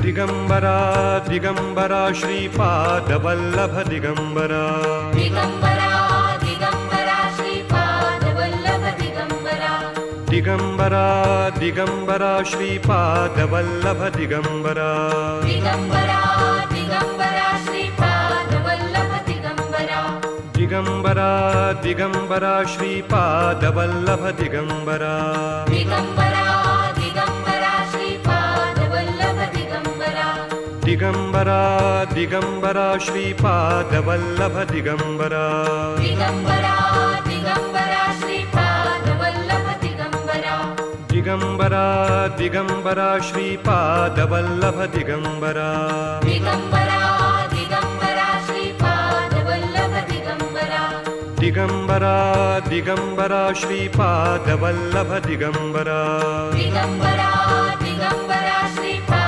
Digambara Digambara Shripad Vallabh Digambara Digambara Digambara Shripad Vallabh Digambara Digambara Digambara Shripad Vallabh Digambara Digambara Digambara Shripad Vallabh Digambara Digambara Digambara Shripad Vallabh Digambara Digambara Digambara Shripad Vallabh Digambara Digambara Digambara Shripad Vallabh Digambara Digambara Digambara Shripad Vallabh Digambara Digambara Digambara Shripad Vallabh Digambara Digambara Digambara Shripad Vallabh Digambara Digambara Digambara Shripad Vallabh Digambara Digambara